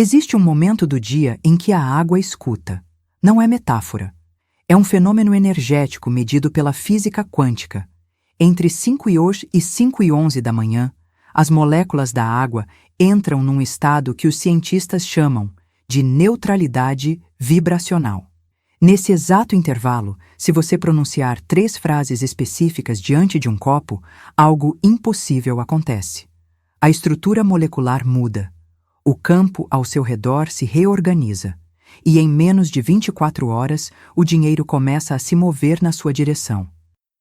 Existe um momento do dia em que a água escuta. Não é metáfora. É um fenômeno energético medido pela física quântica. Entre 5h e 5h11 da manhã, as moléculas da água entram num estado que os cientistas chamam de neutralidade vibracional. Nesse exato intervalo, se você pronunciar 3 frases específicas diante de um copo, algo impossível acontece. A estrutura molecular muda. O campo ao seu redor se reorganiza. E em menos de 24 horas, o dinheiro começa a se mover na sua direção.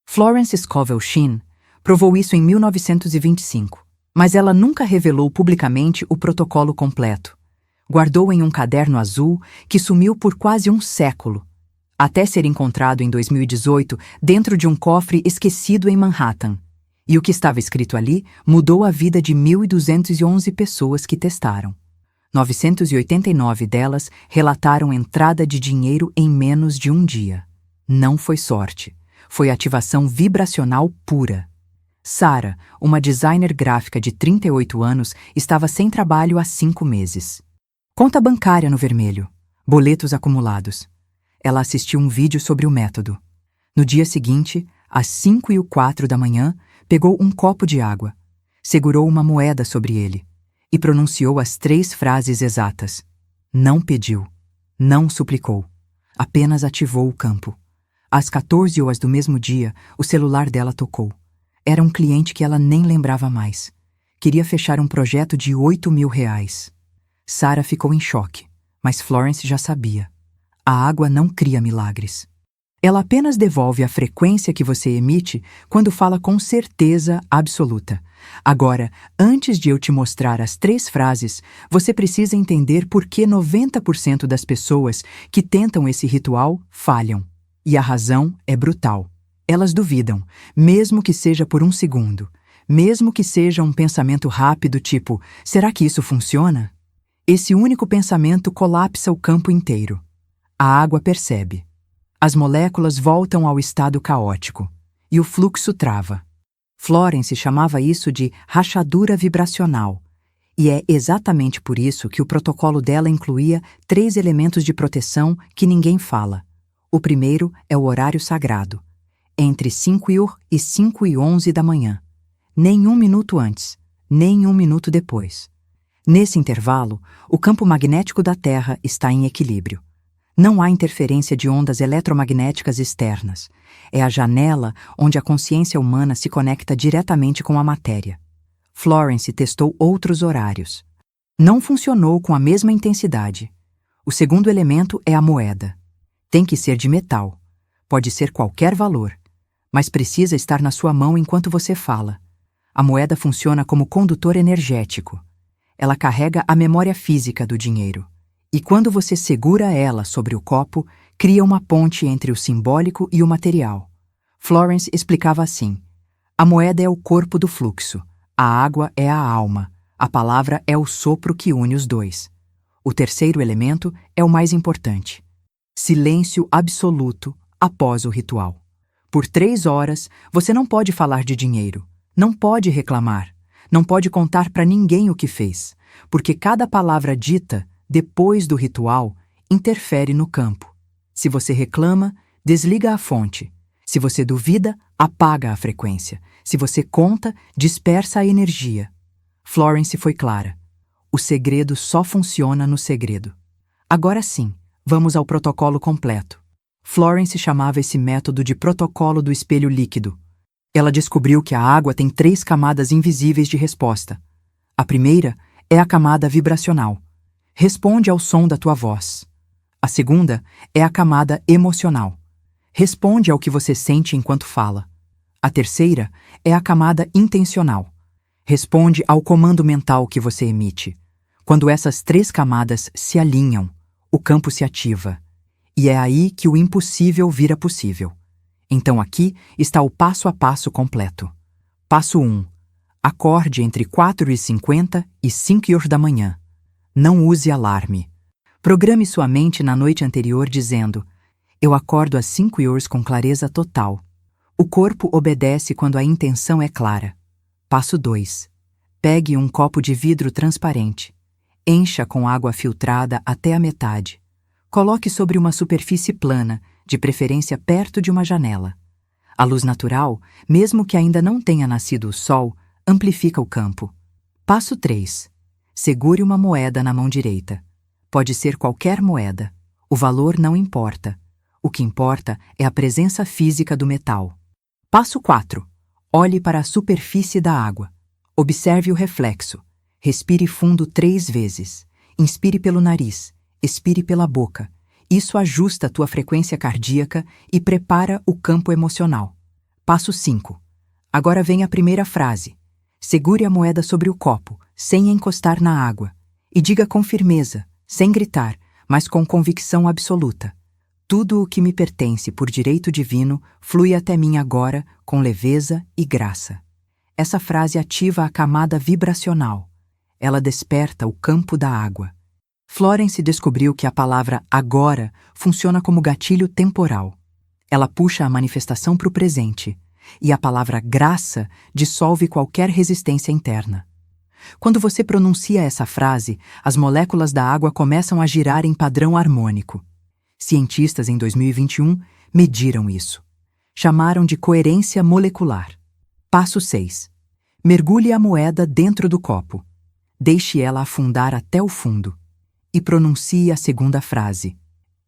Florence Scovel Shinn provou isso em 1925, mas ela nunca revelou publicamente o protocolo completo. Guardou em um caderno azul que sumiu por quase um século, até ser encontrado em 2018 dentro de um cofre esquecido em Manhattan. E o que estava escrito ali mudou a vida de 1.211 pessoas que testaram. 989 delas relataram entrada de dinheiro em menos de um dia. Não foi sorte, foi ativação vibracional pura. Sarah, uma designer gráfica de 38 anos, estava sem trabalho há 5 meses. Conta bancária no vermelho, boletos acumulados. Ela assistiu um vídeo sobre o método. No dia seguinte, às 5h04 da manhã, pegou um copo de água, segurou uma moeda sobre ele e pronunciou as 3 frases exatas. Não pediu, não suplicou, apenas ativou o campo. Às 14h do mesmo dia, o celular dela tocou. Era um cliente que ela nem lembrava mais. Queria fechar um projeto de R$8.000. Sarah ficou em choque, mas Florence já sabia. A água não cria milagres. Ela apenas devolve a frequência que você emite quando fala com certeza absoluta. Agora, antes de eu te mostrar as 3 frases, você precisa entender por que 90% das pessoas que tentam esse ritual falham. E a razão é brutal. Elas duvidam, mesmo que seja por um segundo. Mesmo que seja um pensamento rápido tipo, será que isso funciona? Esse único pensamento colapsa o campo inteiro. A água percebe. As moléculas voltam ao estado caótico e o fluxo trava. Florence chamava isso de rachadura vibracional, e é exatamente por isso que o protocolo dela incluía 3 elementos de proteção que ninguém fala. O primeiro é o horário sagrado, entre 5h e 5h11 da manhã. Nem 1 minuto antes, nem 1 minuto depois. Nesse intervalo, o campo magnético da Terra está em equilíbrio. Não há interferência de ondas eletromagnéticas externas. É a janela onde a consciência humana se conecta diretamente com a matéria. Florence testou outros horários. Não funcionou com a mesma intensidade. O segundo elemento é a moeda. Tem que ser de metal. Pode ser qualquer valor, mas precisa estar na sua mão enquanto você fala. A moeda funciona como condutor energético. Ela carrega a memória física do dinheiro. E quando você segura ela sobre o copo, cria uma ponte entre o simbólico e o material. Florence explicava assim: a moeda é o corpo do fluxo, a água é a alma, a palavra é o sopro que une os dois. O terceiro elemento é o mais importante: silêncio absoluto após o ritual. Por 3 horas, você não pode falar de dinheiro, não pode reclamar, não pode contar para ninguém o que fez, porque cada palavra dita depois do ritual, interfere no campo. Se você reclama, desliga a fonte. Se você duvida, apaga a frequência. Se você conta, dispersa a energia. Florence foi clara. O segredo só funciona no segredo. Agora sim, vamos ao protocolo completo. Florence chamava esse método de protocolo do espelho líquido. Ela descobriu que a água tem 3 camadas invisíveis de resposta. A primeira é a camada vibracional. Responde ao som da tua voz. A segunda é a camada emocional. Responde ao que você sente enquanto fala. A terceira é a camada intencional. Responde ao comando mental que você emite. Quando essas 3 camadas se alinham, o campo se ativa. E é aí que o impossível vira possível. Então aqui está o passo a passo completo. Passo 1. Acorde entre 4h50 e 5h da manhã. Não use alarme. Programe sua mente na noite anterior dizendo: eu acordo às 5h com clareza total. O corpo obedece quando a intenção é clara. Passo 2. Pegue um copo de vidro transparente. Encha com água filtrada até a metade. Coloque sobre uma superfície plana, de preferência perto de uma janela. A luz natural, mesmo que ainda não tenha nascido o sol, amplifica o campo. Passo 3. Segure uma moeda na mão direita. Pode ser qualquer moeda. O valor não importa. O que importa é a presença física do metal. Passo 4. Olhe para a superfície da água. Observe o reflexo. Respire fundo 3 vezes. Inspire pelo nariz. Expire pela boca. Isso ajusta a tua frequência cardíaca e prepara o campo emocional. Passo 5. Agora vem a primeira frase. Segure a moeda sobre o copo, sem encostar na água. E diga com firmeza, sem gritar, mas com convicção absoluta. Tudo o que me pertence por direito divino flui até mim agora com leveza e graça. Essa frase ativa a camada vibracional. Ela desperta o campo da água. Florence descobriu que a palavra agora funciona como gatilho temporal. Ela puxa a manifestação para o presente, e a palavra graça dissolve qualquer resistência interna. Quando você pronuncia essa frase, as moléculas da água começam a girar em padrão harmônico. Cientistas em 2021 mediram isso. Chamaram de coerência molecular. Passo 6. Mergulhe a moeda dentro do copo. Deixe ela afundar até o fundo. E pronuncie a segunda frase.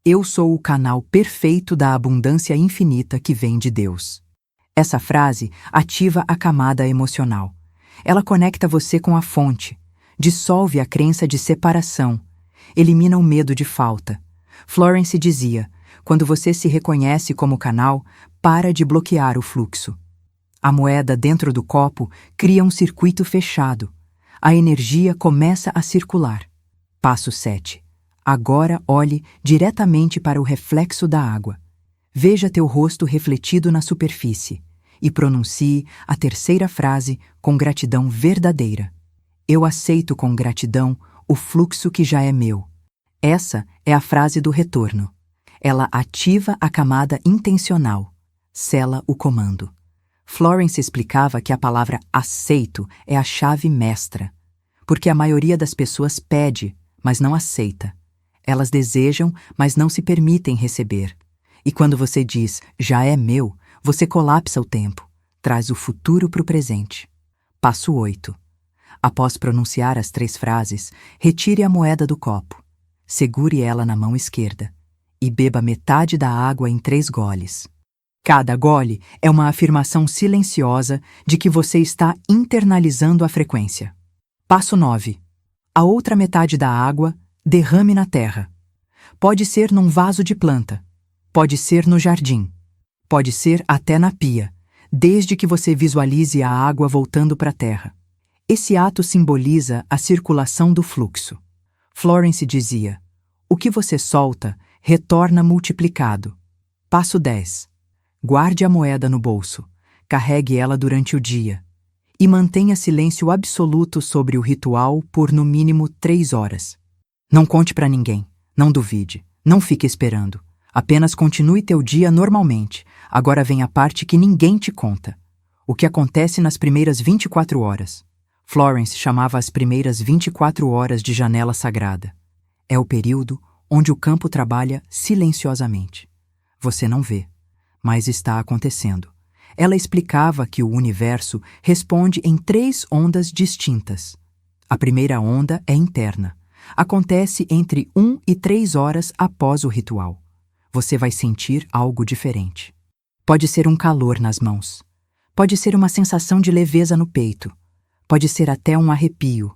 Eu sou o canal perfeito da abundância infinita que vem de Deus. Essa frase ativa a camada emocional. Ela conecta você com a fonte, dissolve a crença de separação, elimina o medo de falta. Florence dizia, quando você se reconhece como canal, para de bloquear o fluxo. A moeda dentro do copo cria um circuito fechado. A energia começa a circular. Passo 7. Agora olhe diretamente para o reflexo da água. Veja teu rosto refletido na superfície e pronuncie a terceira frase com gratidão verdadeira. Eu aceito com gratidão o fluxo que já é meu. Essa é a frase do retorno. Ela ativa a camada intencional, sela o comando. Florence explicava que a palavra aceito é a chave mestra, porque a maioria das pessoas pede, mas não aceita. Elas desejam, mas não se permitem receber. E quando você diz, já é meu, você colapsa o tempo, traz o futuro para o presente. Passo 8. Após pronunciar as 3 frases, retire a moeda do copo. Segure ela na mão esquerda e beba metade da água em 3 goles. Cada gole é uma afirmação silenciosa de que você está internalizando a frequência. Passo 9. A outra metade da água, derrame na terra. Pode ser num vaso de planta. Pode ser no jardim. Pode ser até na pia, desde que você visualize a água voltando para a terra. Esse ato simboliza a circulação do fluxo. Florence dizia, o que você solta retorna multiplicado. Passo 10. Guarde a moeda no bolso. Carregue ela durante o dia. E mantenha silêncio absoluto sobre o ritual por no mínimo 3 horas. Não conte para ninguém, não duvide, não fique esperando. Apenas continue teu dia normalmente. Agora vem a parte que ninguém te conta. O que acontece nas primeiras 24 horas. Florence chamava as primeiras 24 horas de janela sagrada. É o período onde o campo trabalha silenciosamente. Você não vê, mas está acontecendo. Ela explicava que o universo responde em 3 ondas distintas. A primeira onda é interna. Acontece entre 1 e 3 horas após o ritual. Você vai sentir algo diferente. Pode ser um calor nas mãos. Pode ser uma sensação de leveza no peito. Pode ser até um arrepio.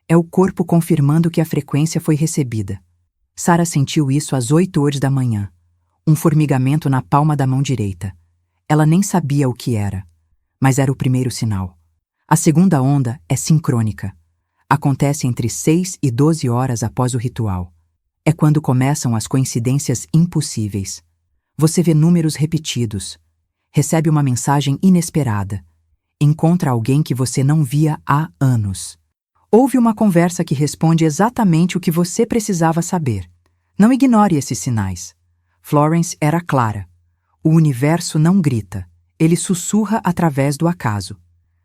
É o corpo confirmando que a frequência foi recebida. Sarah sentiu isso às 8 horas da manhã. Um formigamento na palma da mão direita. Ela nem sabia o que era, mas era o primeiro sinal. A segunda onda é sincrônica. Acontece entre 6 e 12 horas após o ritual. É quando começam as coincidências impossíveis. Você vê números repetidos, recebe uma mensagem inesperada, encontra alguém que você não via há anos. Houve uma conversa que responde exatamente o que você precisava saber. Não ignore esses sinais. Florence era clara. O universo não grita, ele sussurra através do acaso.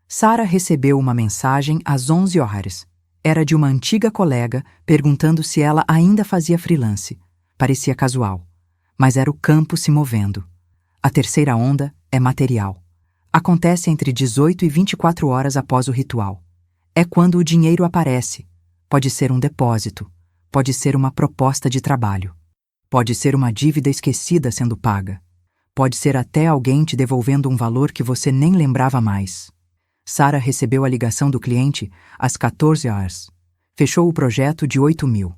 Sarah recebeu uma mensagem às 11 horas. Era de uma antiga colega perguntando se ela ainda fazia freelance. Parecia casual, mas era o campo se movendo. A terceira onda é material. Acontece entre 18 e 24 horas após o ritual. É quando o dinheiro aparece. Pode ser um depósito, pode ser uma proposta de trabalho, pode ser uma dívida esquecida sendo paga, pode ser até alguém te devolvendo um valor que você nem lembrava mais. Sarah recebeu a ligação do cliente às 14 horas. Fechou o projeto de 8.000.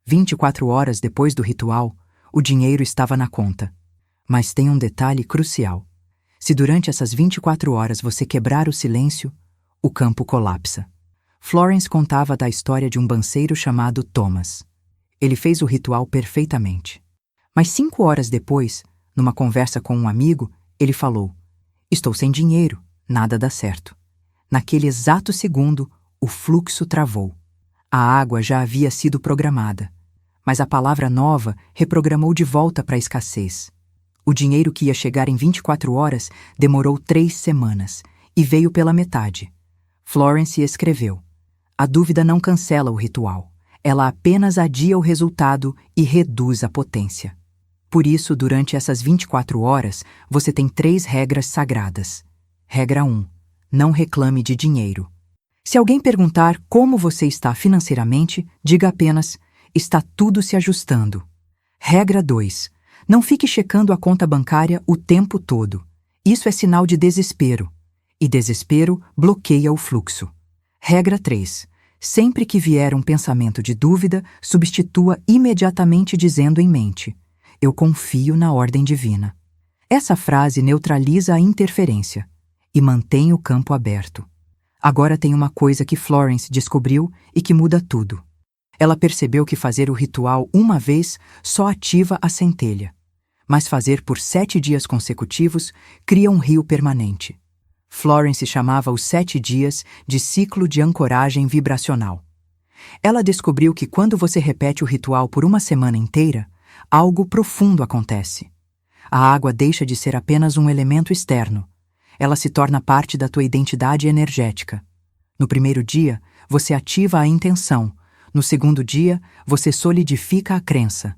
24 horas depois do ritual, o dinheiro estava na conta. Mas tem um detalhe crucial. Se durante essas 24 horas você quebrar o silêncio, o campo colapsa. Florence contava da história de um banceiro chamado Thomas. Ele fez o ritual perfeitamente. Mas 5 horas depois, numa conversa com um amigo, ele falou: "Estou sem dinheiro, nada dá certo." Naquele exato segundo, o fluxo travou. A água já havia sido programada, mas a palavra nova reprogramou de volta para a escassez. O dinheiro que ia chegar em 24 horas demorou 3 semanas e veio pela metade. Florence escreveu: "A dúvida não cancela o ritual. Ela apenas adia o resultado e reduz a potência. Por isso, durante essas 24 horas, você tem 3 regras sagradas. Regra 1. Não reclame de dinheiro. Se alguém perguntar como você está financeiramente, diga apenas: está tudo se ajustando. Regra 2. Não fique checando a conta bancária o tempo todo. Isso é sinal de desespero. E desespero bloqueia o fluxo. Regra 3. Sempre que vier um pensamento de dúvida, substitua imediatamente dizendo em mente: eu confio na ordem divina. Essa frase neutraliza a interferência e mantém o campo aberto. Agora tem uma coisa que Florence descobriu e que muda tudo. Ela percebeu que fazer o ritual uma vez só ativa a centelha, mas fazer por 7 dias consecutivos cria um rio permanente. Florence chamava os 7 dias de ciclo de ancoragem vibracional. Ela descobriu que quando você repete o ritual por uma semana inteira, algo profundo acontece. A água deixa de ser apenas um elemento externo. Ela se torna parte da tua identidade energética. No primeiro dia, você ativa a intenção. No segundo dia, você solidifica a crença.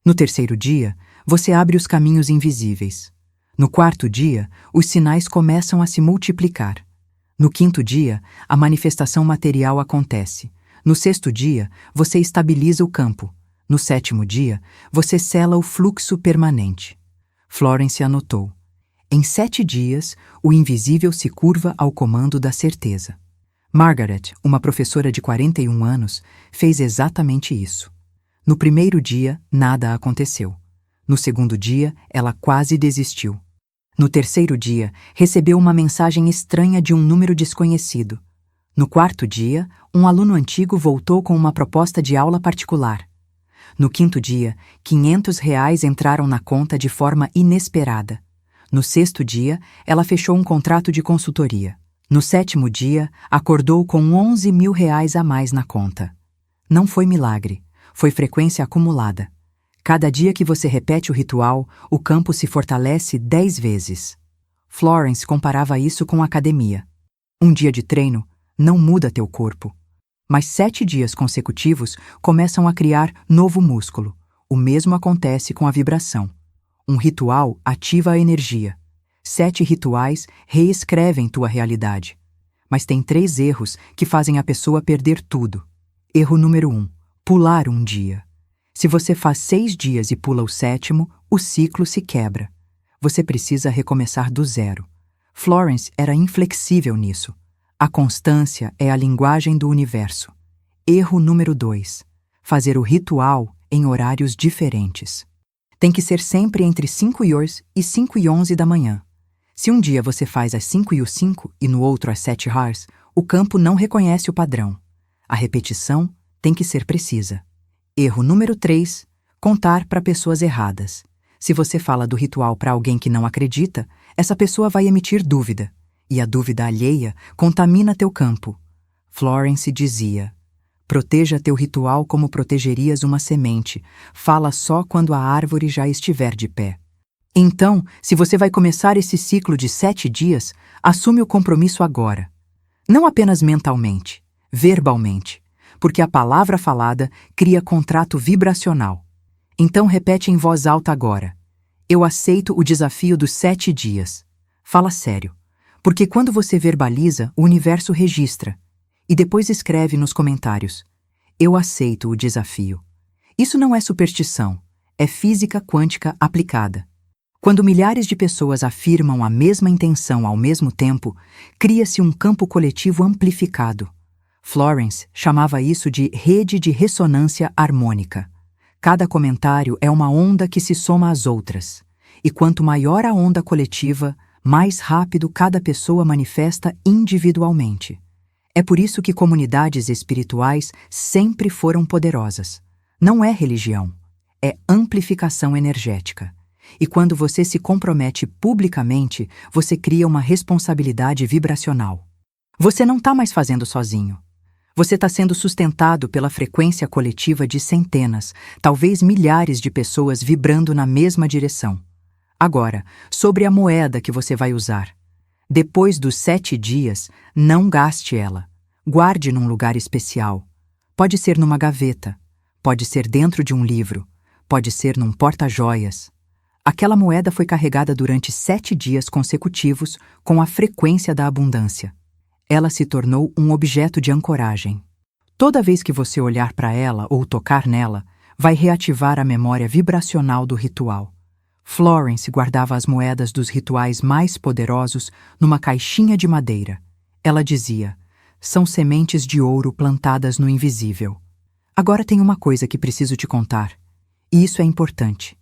No terceiro dia, você abre os caminhos invisíveis. No quarto dia, os sinais começam a se multiplicar. No quinto dia, a manifestação material acontece. No sexto dia, você estabiliza o campo. No sétimo dia, você sela o fluxo permanente. Florence anotou: em 7 dias, o invisível se curva ao comando da certeza. Margaret, uma professora de 41 anos, fez exatamente isso. No primeiro dia, nada aconteceu. No segundo dia, ela quase desistiu. No terceiro dia, recebeu uma mensagem estranha de um número desconhecido. No quarto dia, um aluno antigo voltou com uma proposta de aula particular. No quinto dia, R$ 500 entraram na conta de forma inesperada. No sexto dia, ela fechou um contrato de consultoria. No sétimo dia, acordou com R$ 11.000 a mais na conta. Não foi milagre, foi frequência acumulada. Cada dia que você repete o ritual, o campo se fortalece 10 vezes. Florence comparava isso com a academia. Um dia de treino não muda teu corpo, mas 7 dias consecutivos começam a criar novo músculo. O mesmo acontece com a vibração. Um ritual ativa a energia. 7 rituais reescrevem tua realidade. Mas tem 3 erros que fazem a pessoa perder tudo. Erro número 1. Pular um dia. Se você faz 6 dias e pula o 7º, o ciclo se quebra. Você precisa recomeçar do zero. Florence era inflexível nisso. A constância é a linguagem do universo. Erro número 2. Fazer o ritual em horários diferentes. Tem que ser sempre entre 5h e 5h11 da manhã. Se um dia você faz às 5h05 e no outro às 7h, o campo não reconhece o padrão. A repetição tem que ser precisa. Erro número 3. Contar para pessoas erradas. Se você fala do ritual para alguém que não acredita, essa pessoa vai emitir dúvida. E a dúvida alheia contamina teu campo. Florence dizia: proteja teu ritual como protegerias uma semente. Fala só quando a árvore já estiver de pé. Então, se você vai começar esse ciclo de 7 dias, assume o compromisso agora. Não apenas mentalmente, verbalmente. porque a palavra falada cria contrato vibracional. Então repete em voz alta agora. Eu aceito o desafio dos 7 dias. Fala sério, porque quando você verbaliza, o universo registra. E depois escreve nos comentários. Eu aceito o desafio. Isso não é superstição, é física quântica aplicada. Quando milhares de pessoas afirmam a mesma intenção ao mesmo tempo, cria-se um campo coletivo amplificado. Florence chamava isso de rede de ressonância harmônica. Cada comentário é uma onda que se soma às outras. E quanto maior a onda coletiva, mais rápido cada pessoa manifesta individualmente. É por isso que comunidades espirituais sempre foram poderosas. Não é religião, é amplificação energética. E quando você se compromete publicamente, você cria uma responsabilidade vibracional. Você não está mais fazendo sozinho. Você está sendo sustentado pela frequência coletiva de centenas, talvez milhares de pessoas vibrando na mesma direção. Agora, sobre a moeda que você vai usar. Depois dos 7 dias, não gaste ela. Guarde num lugar especial. Pode ser numa gaveta, pode ser dentro de um livro, pode ser num porta-joias. Aquela moeda foi carregada durante 7 dias consecutivos com a frequência da abundância. Ela se tornou um objeto de ancoragem. Toda vez que você olhar para ela ou tocar nela, vai reativar a memória vibracional do ritual. Florence guardava as moedas dos rituais mais poderosos numa caixinha de madeira. Ela dizia, são sementes de ouro plantadas no invisível. Agora tem uma coisa que preciso te contar, e isso é importante.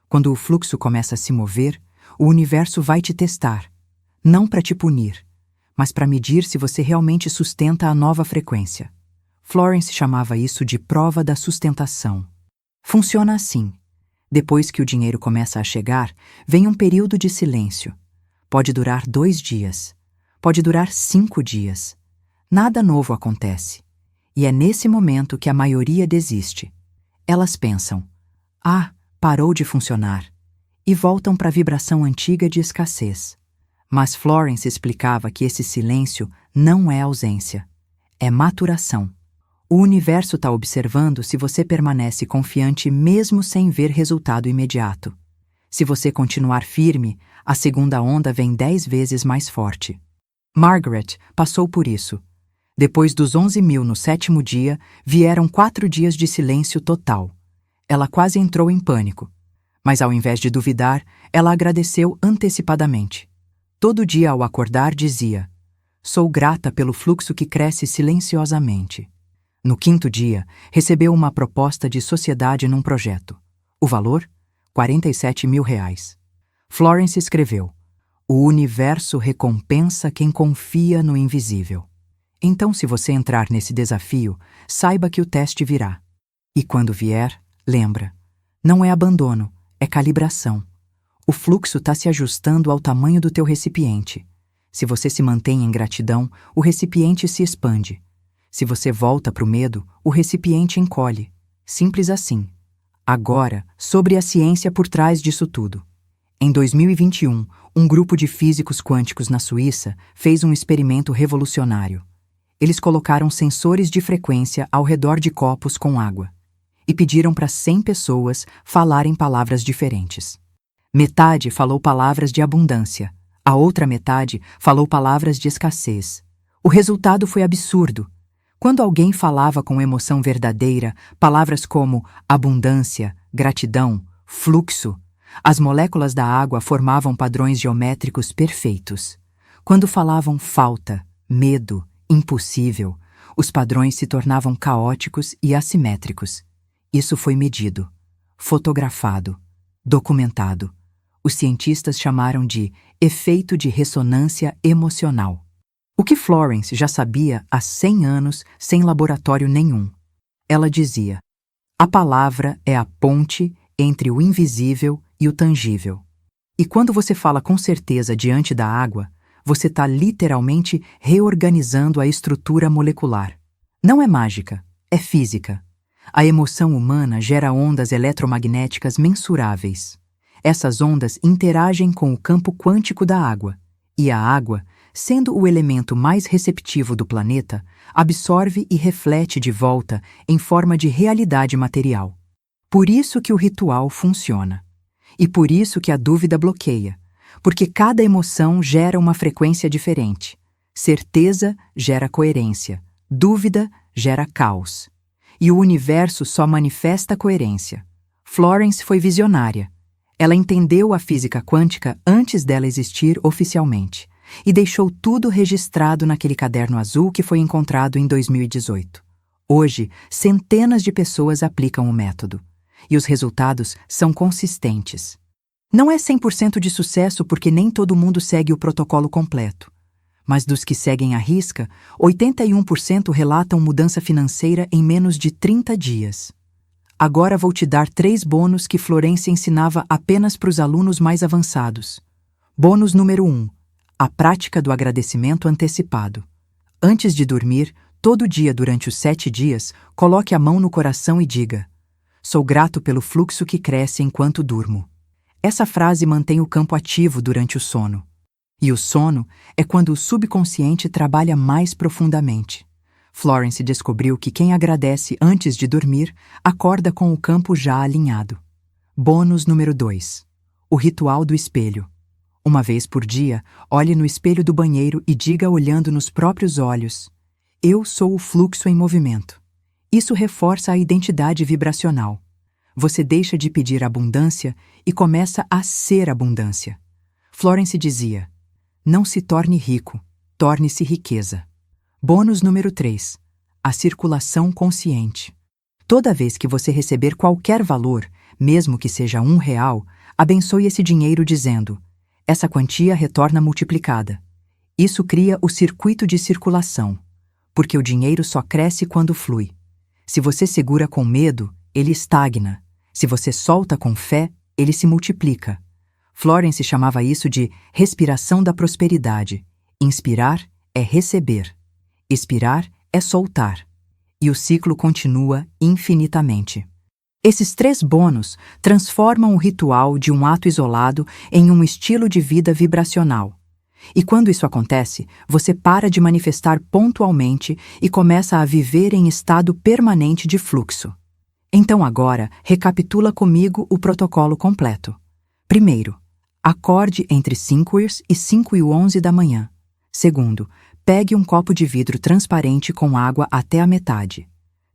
Quando o fluxo começa a se mover, o universo vai te testar, não para te punir, mas para medir se você realmente sustenta a nova frequência. Florence chamava isso de prova da sustentação. Funciona assim. Depois que o dinheiro começa a chegar, vem um período de silêncio. Pode durar 2 dias. Pode durar 5 dias. Nada novo acontece. E é nesse momento que a maioria desiste. Elas pensam, parou de funcionar. E voltam para a vibração antiga de escassez. Mas Florence explicava que esse silêncio não é ausência. É maturação. O universo está observando se você permanece confiante mesmo sem ver resultado imediato. Se você continuar firme, a segunda onda vem 10 vezes mais forte. Margaret passou por isso. Depois dos 11.000 no 7º dia, vieram 4 dias de silêncio total. Ela quase entrou em pânico. Mas ao invés de duvidar, ela agradeceu antecipadamente. Todo dia ao acordar dizia, sou grata pelo fluxo que cresce silenciosamente. No 5º dia, recebeu uma proposta de sociedade num projeto. O valor? R$47.000. Florence escreveu, o universo recompensa quem confia no invisível. Então, se você entrar nesse desafio, saiba que o teste virá. E quando vier, lembra, não é abandono, é calibração. O fluxo está se ajustando ao tamanho do teu recipiente. Se você se mantém em gratidão, o recipiente se expande. Se você volta para o medo, o recipiente encolhe. Simples assim. Agora, sobre a ciência por trás disso tudo. Em 2021, um grupo de físicos quânticos na Suíça fez um experimento revolucionário. Eles colocaram sensores de frequência ao redor de copos com água e pediram para 100 pessoas falarem palavras diferentes. Metade falou palavras de abundância, a outra metade falou palavras de escassez. O resultado foi absurdo. Quando alguém falava com emoção verdadeira, palavras como abundância, gratidão, fluxo, as moléculas da água formavam padrões geométricos perfeitos. Quando falavam falta, medo, impossível, os padrões se tornavam caóticos e assimétricos. Isso foi medido, fotografado, documentado. Os cientistas chamaram de efeito de ressonância emocional. O que Florence já sabia há 100 anos sem laboratório nenhum. Ela dizia, a palavra é a ponte entre o invisível e o tangível. E quando você fala com certeza diante da água, você está literalmente reorganizando a estrutura molecular. Não é mágica, é física. A emoção humana gera ondas eletromagnéticas mensuráveis. Essas ondas interagem com o campo quântico da água, e a água sendo o elemento mais receptivo do planeta, absorve e reflete de volta em forma de realidade material. Por isso que o ritual funciona. E por isso que a dúvida bloqueia, porque cada emoção gera uma frequência diferente. Certeza gera coerência, dúvida gera caos. E o universo só manifesta coerência. Florence foi visionária. Ela entendeu a física quântica antes dela existir oficialmente e deixou tudo registrado naquele caderno azul que foi encontrado em 2018. Hoje, centenas de pessoas aplicam o método e os resultados são consistentes. Não é 100% de sucesso porque nem todo mundo segue o protocolo completo. Mas dos que seguem à risca, 81% relatam mudança financeira em menos de 30 dias. Agora vou te dar 3 bônus que Florence ensinava apenas para os alunos mais avançados. Bônus número 1. A prática do agradecimento antecipado. Antes de dormir, todo dia durante os 7 dias, coloque a mão no coração e diga: "Sou grato pelo fluxo que cresce enquanto durmo." Essa frase mantém o campo ativo durante o sono. E o sono é quando o subconsciente trabalha mais profundamente. Florence descobriu que quem agradece antes de dormir acorda com o campo já alinhado. Bônus número 2. O ritual do espelho. Uma vez por dia, olhe no espelho do banheiro e diga olhando nos próprios olhos: "Eu sou o fluxo em movimento." Isso reforça a identidade vibracional. Você deixa de pedir abundância e começa a ser abundância. Florence dizia: "Não se torne rico, torne-se riqueza." Bônus número 3. A circulação consciente. Toda vez que você receber qualquer valor, mesmo que seja R$1, abençoe esse dinheiro dizendo: "Essa quantia retorna multiplicada." Isso cria o circuito de circulação, porque o dinheiro só cresce quando flui. Se você segura com medo, ele estagna. Se você solta com fé, ele se multiplica. Florence chamava isso de respiração da prosperidade. Inspirar é receber. Expirar é soltar. E o ciclo continua infinitamente. Esses 3 bônus transformam o ritual de um ato isolado em um estilo de vida vibracional. E quando isso acontece, você para de manifestar pontualmente e começa a viver em estado permanente de fluxo. Então agora, recapitula comigo o protocolo completo. Primeiro, acorde entre 5h e 5h11 da manhã. Segundo, pegue um copo de vidro transparente com água até a metade.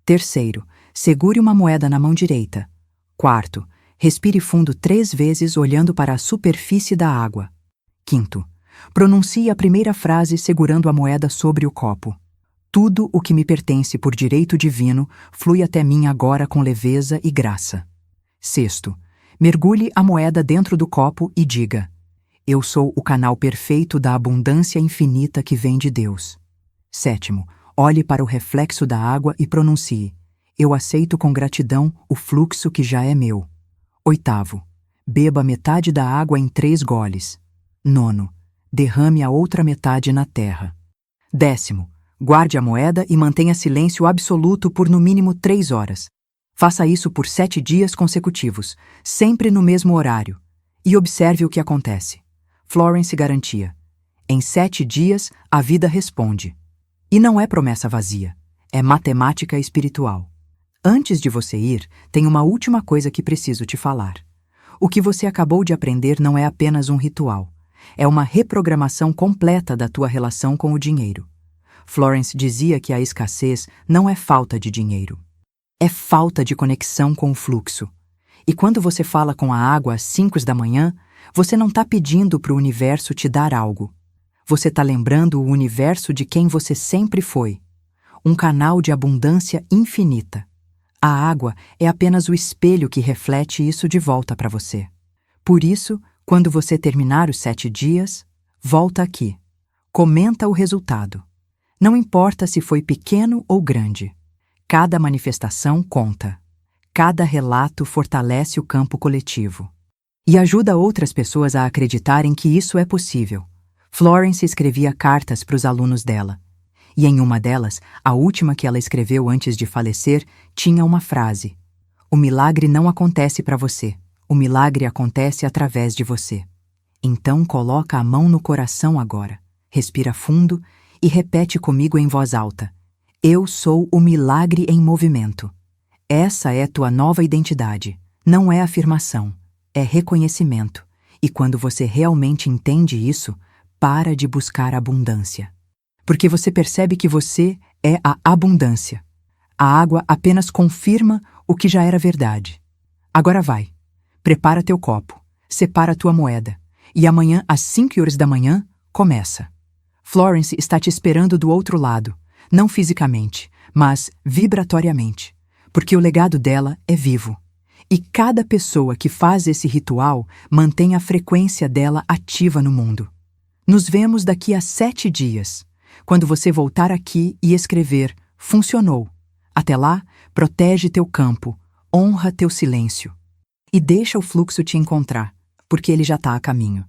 Terceiro, segure uma moeda na mão direita. Quarto, respire fundo 3 vezes olhando para a superfície da água. Quinto, pronuncie a primeira frase segurando a moeda sobre o copo. Tudo o que me pertence por direito divino flui até mim agora com leveza e graça. Sexto, mergulhe a moeda dentro do copo e diga: "Eu sou o canal perfeito da abundância infinita que vem de Deus." Sétimo, olhe para o reflexo da água e pronuncie: "Eu aceito com gratidão o fluxo que já é meu." Oitavo, beba metade da água em 3 goles. Nono, derrame a outra metade na terra. Décimo, guarde a moeda e mantenha silêncio absoluto por no mínimo 3 horas. Faça isso por 7 dias consecutivos, sempre no mesmo horário. E observe o que acontece. Florence garantia: em 7 dias, a vida responde. E não é promessa vazia, é matemática espiritual. Antes de você ir, tem uma última coisa que preciso te falar. O que você acabou de aprender não é apenas um ritual. É uma reprogramação completa da tua relação com o dinheiro. Florence dizia que a escassez não é falta de dinheiro. É falta de conexão com o fluxo. E quando você fala com a água às 5 da manhã, você não está pedindo para o universo te dar algo. Você está lembrando o universo de quem você sempre foi. Um canal de abundância infinita. A água é apenas o espelho que reflete isso de volta para você. Por isso, quando você terminar os 7 dias, volta aqui. Comenta o resultado. Não importa se foi pequeno ou grande. Cada manifestação conta. Cada relato fortalece o campo coletivo. E ajuda outras pessoas a acreditarem que isso é possível. Florence escrevia cartas para os alunos dela. E em uma delas, a última que ela escreveu antes de falecer, tinha uma frase: "O milagre não acontece para você. O milagre acontece através de você. Então coloca a mão no coração agora. Respira fundo e repete comigo em voz alta. Eu sou o milagre em movimento. Essa é tua nova identidade. Não é afirmação, é reconhecimento. E quando você realmente entende isso, para de buscar abundância. Porque você percebe que você é a abundância. A água apenas confirma o que já era verdade. Agora vai. Prepara teu copo, separa tua moeda. E amanhã, às 5h da manhã, começa. Florence está te esperando do outro lado, não fisicamente, mas vibratoriamente, porque o legado dela é vivo. E cada pessoa que faz esse ritual mantém a frequência dela ativa no mundo. Nos vemos daqui a 7 dias, quando você voltar aqui e escrever "Funcionou". Até lá, protege teu campo, honra teu silêncio. E deixa o fluxo te encontrar, porque ele já está a caminho.